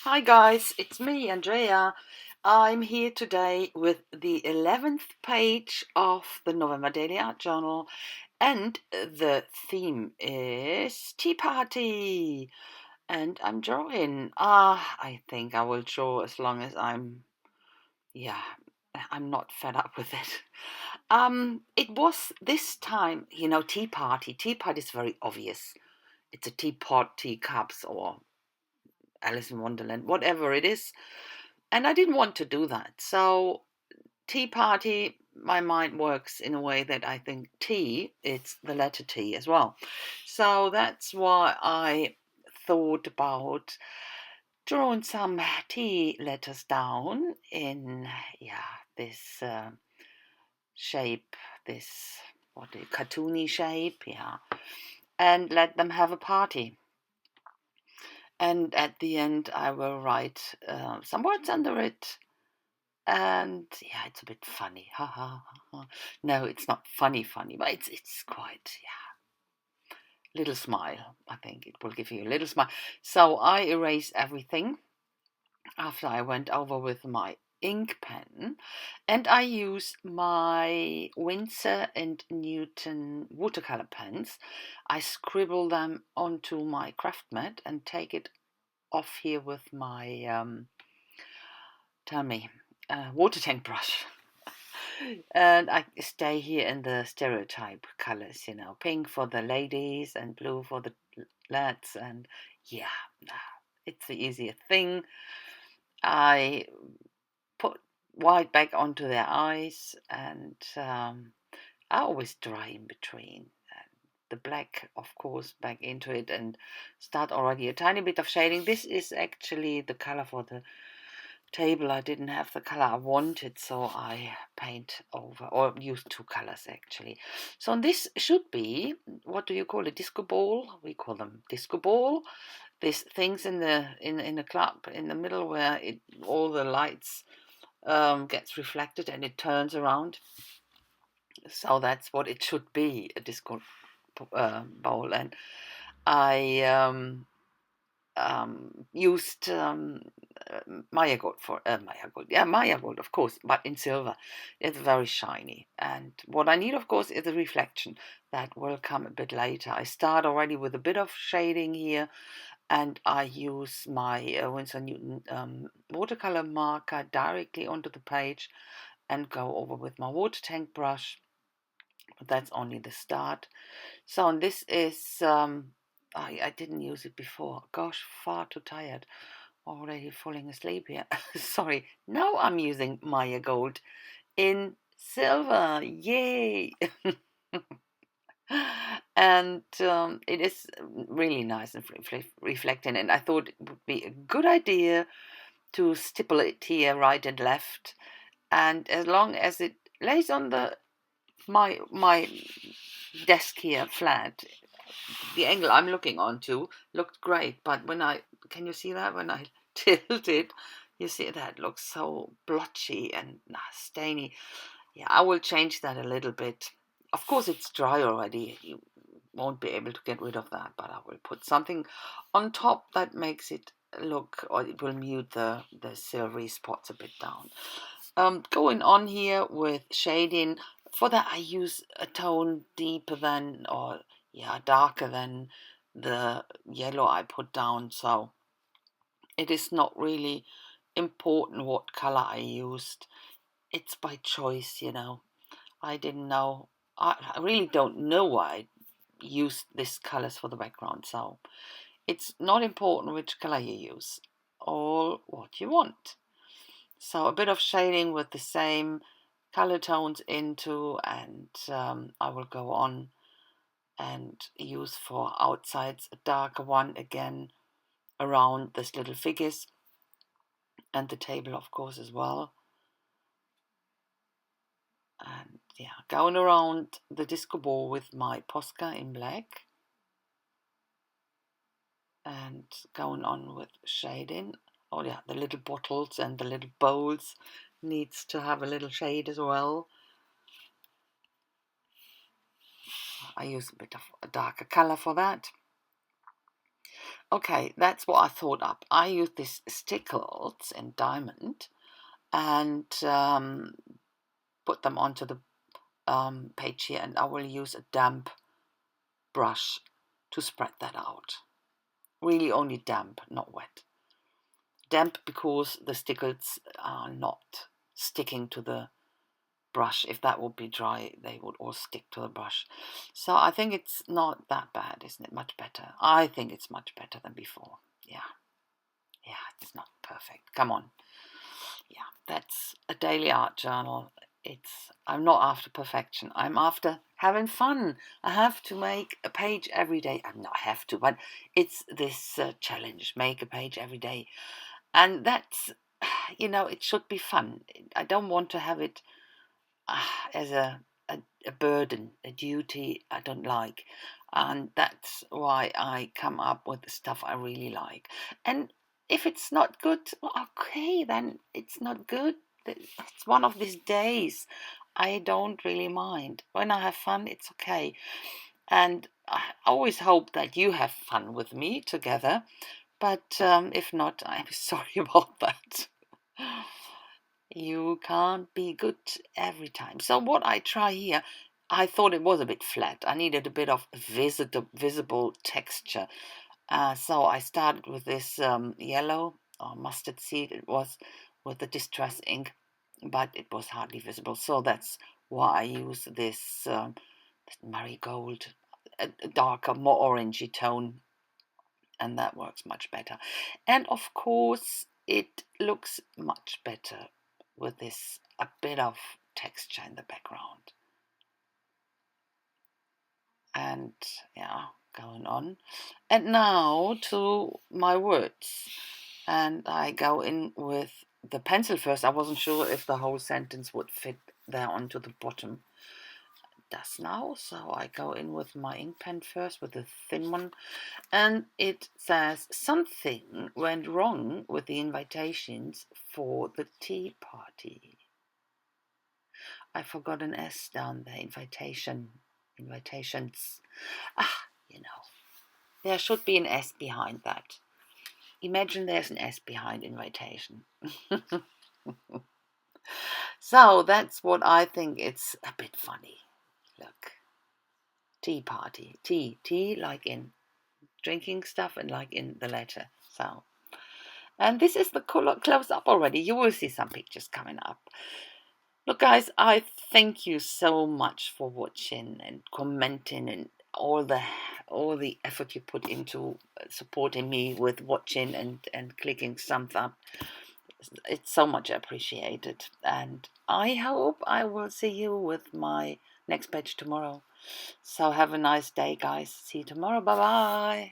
Hi guys, it's me, Andrea. I'm here today with the 11th page of the November Daily Art Journal, and the theme is Tea Party. And I'm drawing. I think I will draw as long as yeah, I'm not fed up with it. It was this time, tea party. Tea party is very obvious. It's a teapot, teacups, or Alice in Wonderland, whatever it is. And I didn't want to do that. So, tea party, my mind works in a way that I think tea, it's the letter T as well. So that's why I thought about drawing some T letters down in, this shape, this, cartoony shape, and let them have a party. And at the end, I will write some words under it. And it's a bit funny. Ha ha ha. No, it's not funny, but it's quite little smile. I think it will give you a little smile. So I erase everything after I went over with my ink pen, and I use my Winsor and Newton watercolor pens. I scribble them onto my craft mat and take it off here with my water tank brush. And I stay here in the stereotype colors, pink for the ladies and blue for the lads. And it's the easiest thing. I put white back onto their eyes, and I always dry in between. The black, of course, back into it, and start already a tiny bit of shading. This is actually the color for the table. I didn't have the color I wanted, so I paint over, or use two colors actually. So this should be, what do you call it, disco ball? We call them disco ball. These things in the club in the middle where all the lights gets reflected and it turns around. So that's what it should be, a disco bowl. And I used Maya gold for Maya gold, of course, but in silver. It's very shiny, and what I need, of course, is the reflection. That will come a bit later. I start already with a bit of shading here, and I use my Winsor Newton watercolor marker directly onto the page and go over with my water tank brush. But that's only the start. So, and this is I didn't use it before. Gosh, far too tired. Already falling asleep here. Sorry. Now I'm using Maya Gold in silver. Yay! And it is really nice and reflecting. And I thought it would be a good idea to stipple it here, right and left. And as long as it lays on my desk here flat, the angle I'm looking onto looked great, but can you see that when I tilt it, you see that looks so blotchy and stainy. I will change that a little bit. Of course, it's dry already. You won't be able to get rid of that, but I will put something on top that makes it look, or it will mute the silvery spots a bit down. Going on here with shading. For that, I use a tone deeper than, or darker than the yellow I put down. So it is not really important what color I used. It's by choice, I didn't know. I really don't know why I used these colors for the background. So it's not important which color you use, all what you want. So a bit of shading with the same color tones into, and I will go on and use for outsides a darker one again around these little figures and the table, of course, as well. And going around the disco ball with my Posca in black and going on with shading. Oh yeah, the little bottles and the little bowls needs to have a little shade as well. I use a bit of a darker color for that. Okay, that's what I thought up. I use this stickles in diamond and put them onto the page here, and I will use a damp brush to spread that out. Really only damp, not wet. Damp because the stickles are not sticking to the brush. If that would be dry, they would all stick to the brush. So I think it's not that bad, isn't it? Much better. I think it's much better than before. Yeah. Yeah, it's not perfect. Come on. Yeah, that's a daily art journal. I'm not after perfection. I'm after having fun. I have to make a page every day. I not have to, but it's this challenge. Make a page every day, and that's it should be fun. I don't want to have it as a burden, a duty I don't like. And that's why I come up with the stuff I really like. And if it's not good, well, okay, then it's not good. It's one of these days. I don't really mind. When I have fun, it's okay. And I always hope that you have fun with me together. But if not, I'm sorry about that. You can't be good every time. So what I try here, I thought it was a bit flat. I needed a bit of visible texture. So I started with this yellow or mustard seed. It was with the distress ink, but it was hardly visible. So that's why I use this marigold, a darker, more orangey tone, and that works much better. And of course, it looks much better with this a bit of texture in the background. And yeah, going on. And now to my words. And I go in with the pencil first. I wasn't sure if the whole sentence would fit there onto the bottom. Does now, so I go in with my ink pen first with the thin one, and it says something went wrong with the invitations for the tea party. I forgot an S down there. Invitations. There should be an S behind that. Imagine there's an S behind invitation. So that's what I think. It's a bit funny. Look, tea party, tea like in drinking stuff and like in the letter. So, and this is the color close up already. You will see some pictures coming up. Look, guys, I thank you so much for watching and commenting and all the effort you put into supporting me with watching and clicking thumbs up. It's so much appreciated, and I hope I will see you with my next page tomorrow. So have a nice day, guys. See you tomorrow. Bye bye.